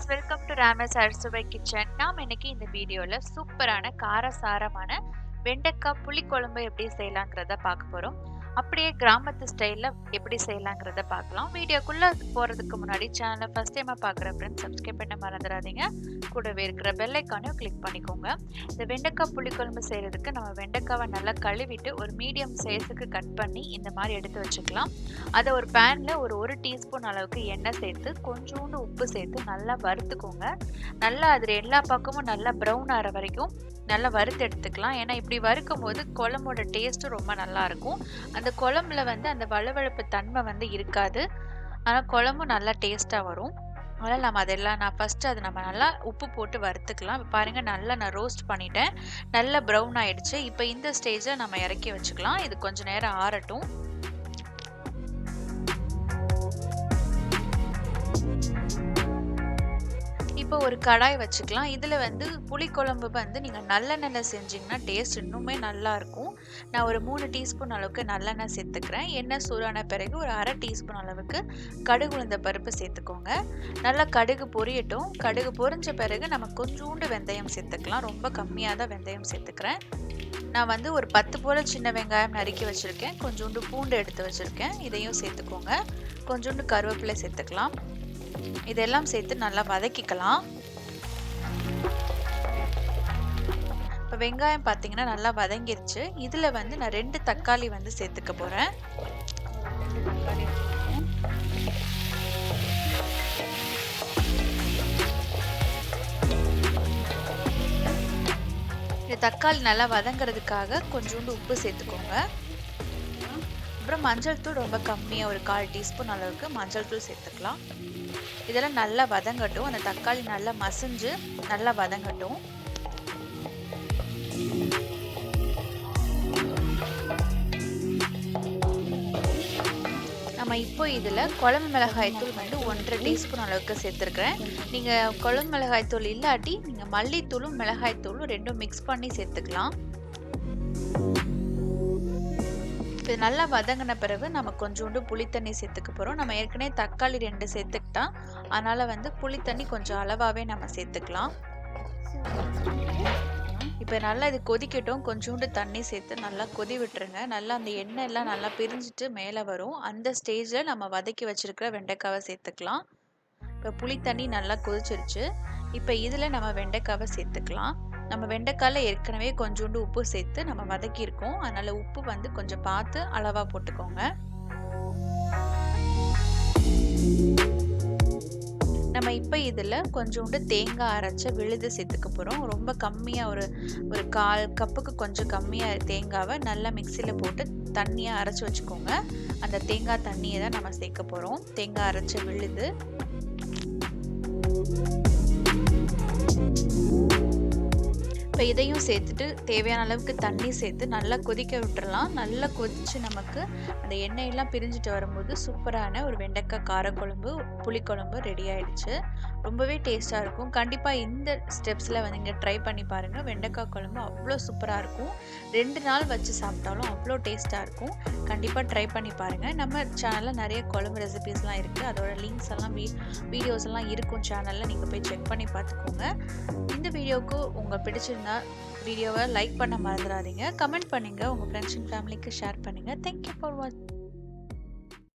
friends, welcome to Ramesh Arsubai Kitchen. நாம் இன்னைக்கு இந்த வீடியோல சூப்பரான காரசாரமான வெண்டைக்காய் புளி குழம்பு எப்படி செய்யலாங்கிறத பார்க்க போறோம். அப்படியே கிராமத்து ஸ்டைல்ல எப்படி செய்யலாங்கிறத பார்க்கலாம். வீடியோக்குள்ள போறதுக்கு முன்னாடி சேனலை ஃபர்ஸ்ட் டைமா பார்க்குற ஃப்ரெண்ட்ஸ் சப்ஸ்கிரைப் பண்ண மறந்துடாதீங்க. கூடவே இருக்கிற பெல் ஐக்கானையும் கிளிக் பண்ணிக்கோங்க. இந்த வெண்டைக்காய் புளி குழம்பு செய்யறதுக்கு நம்ம வெண்டைக்காவை நல்லா கழுவிட்டு ஒரு மீடியம் சைஸுக்கு கட் பண்ணி இந்த மாதிரி எடுத்து வச்சுக்கலாம். அதை ஒரு பேன்ல ஒரு டீஸ்பூன் அளவுக்கு எண்ணெய் சேர்த்து கொஞ்சோண்டு உப்பு சேர்த்து நல்லா வறுத்துக்கோங்க. நல்லா அதில் எல்லா பக்கமும் நல்லா ப்ரௌன் ஆகிற வரைக்கும் நல்லா வறுத்து எடுத்துக்கலாம். ஏன்னா இப்படி வறுக்கும் போது குழம்போட டேஸ்ட்டும் ரொம்ப நல்லா இருக்கும். அந்த குழம்புல அந்த வளவளப்பு தன்மை இருக்காது. ஆனால் குழம்பும் நல்லா டேஸ்ட்டாக வரும். அதனால் நான் ஃபஸ்ட்டு அதை நம்ம நல்லா உப்பு போட்டு வறுத்துக்கலாம். பாருங்கள், நல்லா நான் ரோஸ்ட் பண்ணிட்டேன். நல்லா ப்ரௌன் ஆயிடுச்சு. இப்போ இந்த ஸ்டேஜில் நம்ம இறக்கி வச்சுக்கலாம். இது கொஞ்சம் நேரம் ஆறட்டும். இப்போ ஒரு கடாய் வச்சுக்கலாம். இதில் புளிக்குழம்பு நீங்கள் நல்லெண்ணெயில் செஞ்சிங்கன்னா டேஸ்ட் இன்னுமே நல்லாயிருக்கும். நான் ஒரு 3 டீஸ்பூன் அளவுக்கு நல்லெண்ணெய் சேர்த்துக்கிறேன். எண்ணெய் சூடான பிறகு ஒரு அரை டீஸ்பூன் அளவுக்கு கடுகு உளுந்த பருப்பு சேர்த்துக்கோங்க. நல்லா கடுகு பொரியட்டும். கடுகு பொரிஞ்ச பிறகு நம்ம கொஞ்சோண்டு வெந்தயம் சேர்த்துக்கலாம். ரொம்ப கம்மியாக தான் வெந்தயம் சேர்த்துக்கிறேன். நான் ஒரு 10 போல் சின்ன வெங்காயம் நறுக்கி வச்சுருக்கேன். கொஞ்சோண்டு பூண்டு எடுத்து வச்சுருக்கேன். இதையும் சேர்த்துக்கோங்க. கொஞ்சோண்டு கருவேப்பிலை சேர்த்துக்கலாம். இதெல்லாம் சேர்த்து நல்லா வதக்கிக்கலாம். இப்போ வெங்காயம் பார்த்தீங்கன்னா நல்லா வதங்கிருச்சு. இதில் நான் 2 தக்காளி சேர்த்துக்க போகிறேன். இந்த தக்காளி நல்லா வதங்கிறதுக்காக கொஞ்சோண்டு உப்பு சேர்த்துக்கோங்க. அப்புறம் மஞ்சள் தூள் ரொம்ப கம்மியாக ஒரு 1/4 டீஸ்பூன் அளவுக்கு மஞ்சள் தூள் சேர்த்துக்கலாம். இதெல்லாம் நல்லா வதங்கட்டும். அந்த தக்காளி நல்லா மசிஞ்சு நல்லா வதங்கட்டும். நம்ம இப்போ இதில் குழம்பு மிளகாய் தூள் 1.5 டீஸ்பூன் அளவுக்கு சேர்த்துருக்கிறேன். நீங்கள் குழம்பு மிளகாய் தூள் இல்லாட்டி நீங்கள் மல்லித்தூளும் மிளகாய் தூளும் ரெண்டும் மிக்ஸ் பண்ணி சேர்த்துக்கலாம். இது நல்லா வதங்கின பிறகு நம்ம கொஞ்சோண்டு புளித்தண்ணி சேர்த்துக்க போகிறோம். நம்ம ஏற்கனவே தக்காளி 2 சேர்த்துக்கிட்டா, அதனால் புளித்தண்ணி கொஞ்சம் அளவாகவே நம்ம சேர்த்துக்கலாம். இப்போ நல்லா இது கொதிக்கட்டும். கொஞ்சோண்டு தண்ணி சேர்த்து நல்லா கொதி விட்டுருங்க. நல்லா அந்த எண்ணெய் எல்லாம் நல்லா பிரிஞ்சுட்டு மேலே வரும். அந்த ஸ்டேஜில் நம்ம வதக்கி வச்சுருக்கிற வெண்டைக்காவை சேர்த்துக்கலாம். இப்போ புளித்தண்ணி நல்லா கொதிச்சிருச்சு. இப்போ இதில் நம்ம வெண்டைக்காவை சேர்த்துக்கலாம். நம்ம வெண்டைக்காயில் ஏற்கனவே கொஞ்சோண்டு உப்பு சேர்த்து நம்ம வதக்கியிருக்கோம். அதனால் உப்பு கொஞ்சம் பார்த்து அளவாக போட்டுக்கோங்க. நம்ம இப்போ இதில் கொஞ்சோண்டு தேங்காய் அரைச்ச விழுது சேர்த்துக்க போகிறோம். ரொம்ப கம்மியாக ஒரு 1/4 கப்புக்கு கொஞ்சம் கம்மியாக தேங்காவை நல்லா மிக்சியில் போட்டு தண்ணியாக அரைச்சி வச்சுக்கோங்க. அந்த தேங்காய் தண்ணியை தான் நம்ம சேர்க்க போகிறோம். தேங்காய் அரைச்ச விழுது. இப்போ இதையும் சேர்த்துட்டு தேவையான அளவுக்கு தண்ணி சேர்த்து நல்லா கொதிக்க விட்டுறலாம். நல்லா கொதித்து நமக்கு அந்த எண்ணெயெல்லாம் பிரிஞ்சுட்டு வரும்போது சூப்பரான ஒரு வெண்டைக்காய் காரக்குழம்பு புளிக்குழம்பு ரெடி ஆயிடுச்சு. ரொம்பவே டேஸ்ட்டாக இருக்கும். கண்டிப்பாக இந்த ஸ்டெப்ஸில் நீங்கள் ட்ரை பண்ணி பாருங்கள். வெண்டைக்காய் குழம்பு அவ்வளோ சூப்பராக இருக்கும். 2 நாள் வச்சு சாப்பிட்டாலும் அவ்வளோ டேஸ்ட்டாக இருக்கும். கண்டிப்பாக ட்ரை பண்ணி பாருங்கள். நம்ம சேனலில் நிறைய குழம்பு ரெசிபீஸ்லாம் இருக்குது. அதோட லிங்க்ஸ் எல்லாம் வீடியோஸ் எல்லாம் இருக்கும் சேனலில். நீங்கள் போய் செக் பண்ணி பார்த்துக்கோங்க. இந்த வீடியோவுக்கு உங்களுக்கு பிடிச்சிருந்தா வீடியோவை லைக் பண்ண மறந்துடாதீங்க. கமெண்ட் பண்ணுங்கள். உங்கள் ஃப்ரெண்ட்ஸ் அண்ட் ஃபேமிலிக்கு ஷேர் பண்ணுங்கள். தேங்க்யூ ஃபார் வாட்சிங்.